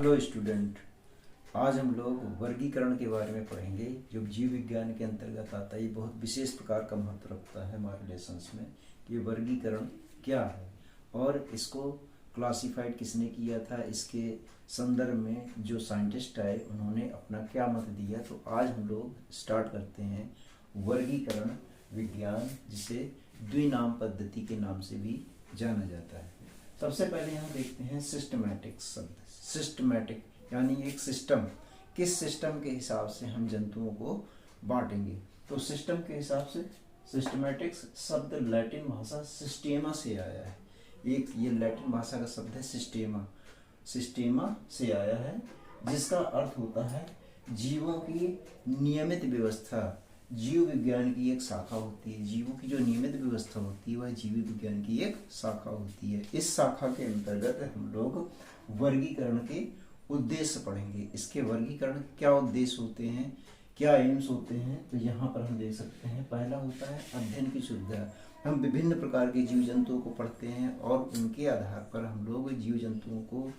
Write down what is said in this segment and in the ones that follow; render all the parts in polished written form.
Hello student. आज हम लोग वर्गीकरण के बारे में पढ़ेंगे जो जीव विज्ञान के अंतर्गत आता है। ये बहुत विशेष प्रकार का महत्व रखता है हमारे लेसन्स में कि वर्गीकरण क्या है और इसको क्लासिफाइड किसने किया था, इसके संदर्भ में जो साइंटिस्ट आए उन्होंने अपना क्या मत दिया। तो आज हम लोग स्टार्ट करते हैं वर्गीकरण विज्ञान, जिसे द्विनाम पद्धति के नाम से भी जाना जाता है। सबसे पहले यहाँ देखते हैं सिस्टमैटिक शब्द। सिस्टमैटिक यानी एक सिस्टम, किस सिस्टम के हिसाब से हम जंतुओं को बांटेंगे। तो सिस्टम के हिसाब से सिस्टमैटिक्स शब्द लैटिन भाषा सिस्टेमा से आया है। एक ये लैटिन भाषा का शब्द है सिस्टेमा, सिस्टेमा से आया है, जिसका अर्थ होता है जीवों की नियमित व्यवस्था। जीव विज्ञान की एक शाखा होती है, जीवों की जो नियमित व्यवस्था होती है वह जीव विज्ञान की एक शाखा होती है। इस शाखा के अंतर्गत हम लोग वर्गीकरण के उद्देश्य पढ़ेंगे। इसके वर्गीकरण क्या उद्देश्य होते हैं, क्या एम्स होते हैं, तो यहाँ पर हम देख सकते हैं। पहला होता है अध्ययन की सुविधा। हम विभिन्न प्रकार के जीव जंतुओं को पढ़ते हैं और उनके आधार पर हम लोग जीव जंतुओं को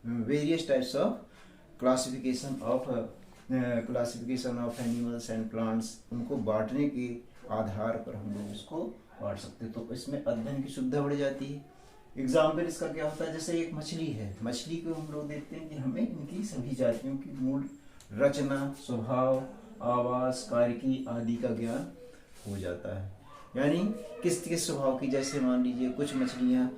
various types of classification of animals and plants, उनको बांटने के आधार पर हम लोग इसको बांट सकते हैं। तो इसमें अध्ययन की सुविधा बढ़ जाती है। एग्जाम्पल इसका क्या होता है, जैसे एक मछली है, मछली को हम लोग देखते हैं कि हमें इनकी सभी जातियों की मूल रचना, स्वभाव, आवास, कार्यकी आदि का ज्ञान हो जाता है। यानी किस किस स्वभाव की, जैसे मान लीजिए कुछ मछलियाँ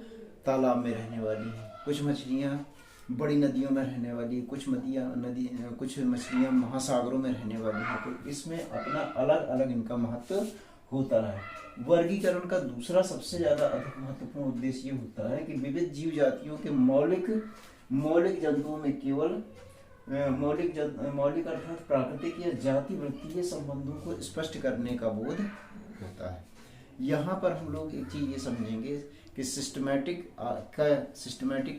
तालाब में रहने वाली हैं, कुछ मछलियाँ बड़ी नदियों में रहने वाली, कुछ मछलियाँ महासागरों में रहने वाली हैं। तो इसमें अपना अलग अलग इनका महत्व होता है। वर्गीकरण का दूसरा सबसे ज्यादा अधिक महत्वपूर्ण उद्देश्य ये होता है कि विविध जीव जातियों के मौलिक जंतुओं में केवल मौलिक अर्थात प्राकृतिक या जाति वृत्तीय के संबंधों को स्पष्ट करने का बोध होता है। यहाँ पर हम लोग एक चीज ये समझेंगे कि सिस्टमैटिक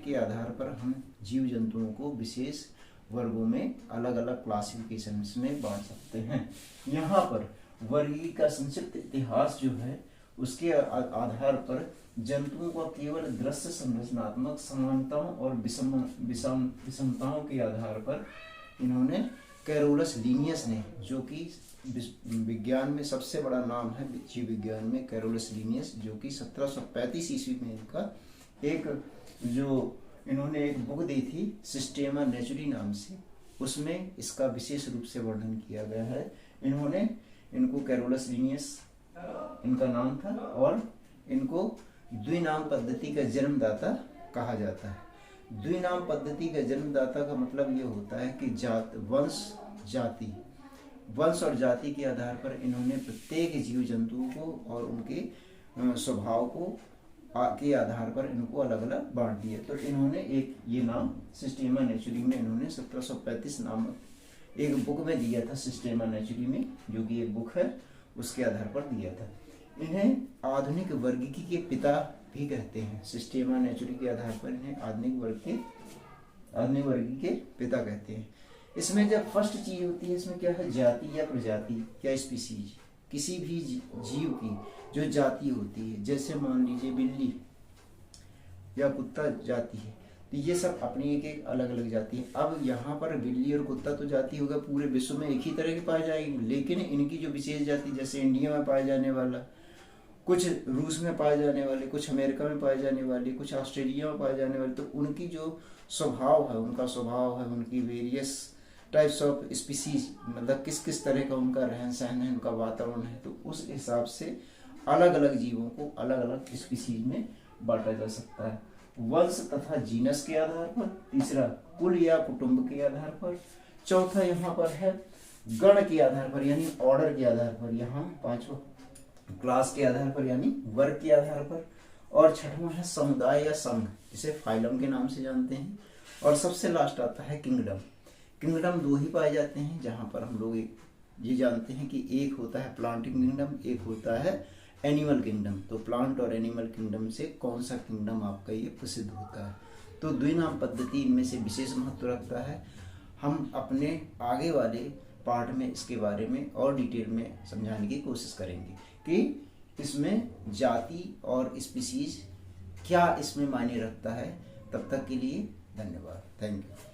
के आधार पर हम जीव जंतुओं को विशेष वर्गों में अलग अलग क्लासिफिकेशन में बांट सकते हैं। यहाँ पर वर्गीकरण का संक्षिप्त इतिहास जो है उसके आधार पर जंतुओं का केवल दृश्य संरचनात्मक समानताओं और विषमताओं के आधार पर इन्होंने कैरोलस लीनियस ने, जो कि विज्ञान में सबसे बड़ा नाम है जीव विज्ञान में, कैरोलस लीनियस, जो कि 1735 ईस्वी में इनका इन्होंने एक बुक दी थी सिस्टेमा नेचुरी नाम से, उसमें इसका विशेष रूप से वर्णन किया गया है। इनको कैरोलस लीनियस इनका नाम था और इनको द्विनाम पद्धति का जन्मदाता कहा जाता है। द्विनाम पद्धति का जन्मदाता का मतलब ये होता है कि वंश और जाति के आधार पर इन्होंने प्रत्येक जीव जंतुओं को और उनके स्वभाव को के आधार पर इनको अलग अलग बांट दिया। तो इन्होंने एक ये नाम सिस्टेमा नेचुरी में इन्होंने 1735 नामक एक बुक में दिया था, सिस्टेमा नेचुरी में, जो कि एक बुक है, उसके आधार पर दिया था। इन्हें आधुनिक वर्गीकी के पिता भी कहते हैं। सिस्टेमा नेचुरी के आधार पर इन्हें आधुनिक वर्गीकी के पिता कहते हैं। इसमें जब फर्स्ट चीज होती है, इसमें क्या है, जाति या प्रजाति या स्पीसीज। किसी भी जीव की जो जाति होती है, जैसे मान लीजिए बिल्ली या कुत्ता जाति है, तो ये सब अपनी एक अलग अलग जाति है। अब यहाँ पर बिल्ली और कुत्ता तो जाति होगा, पूरे विश्व में एक ही तरह की पाई जाएगी, लेकिन इनकी जो विशेष जाति, जैसे इंडिया में पाए जाने वाला, कुछ रूस में पाए जाने वाले, कुछ अमेरिका में पाए जाने वाले, कुछ ऑस्ट्रेलिया में पाए जाने वाले, तो उनकी जो स्वभाव है, उनकी वेरियस टाइप्स ऑफ स्पीसीज, मतलब किस किस तरह का उनका रहन सहन है, उनका वातावरण है, तो उस हिसाब से अलग अलग जीवों को अलग अलग स्पीसीज में बांटा जा सकता है। वंश तथा जीनस के आधार पर, तीसरा कुल या कुटुंब के आधार पर, चौथा यहाँ पर है गण के आधार पर यानी ऑर्डर के आधार पर, यहाँ पांचवा क्लास के आधार पर यानी वर्ग के आधार पर, और छठवां है समुदाय या संघ, जिसे फाइलम के नाम से जानते हैं, और सबसे लास्ट आता है किंगडम। किंगडम दो ही पाए जाते हैं, जहाँ पर हम लोग ये जानते हैं कि एक होता है प्लांटिंग किंगडम, एक होता है एनिमल किंगडम। तो प्लांट और एनिमल किंगडम से कौन सा किंगडम आपका ये प्रसिद्ध होता है। तो द्विनाम पद्धति इनमें से विशेष महत्व रखता है। हम अपने आगे वाले पार्ट में इसके बारे में और डिटेल में समझाने की कोशिश करेंगे कि इसमें जाति और स्पीसीज क्या इसमें मायने रखता है। तब तक के लिए धन्यवाद, थैंक यू।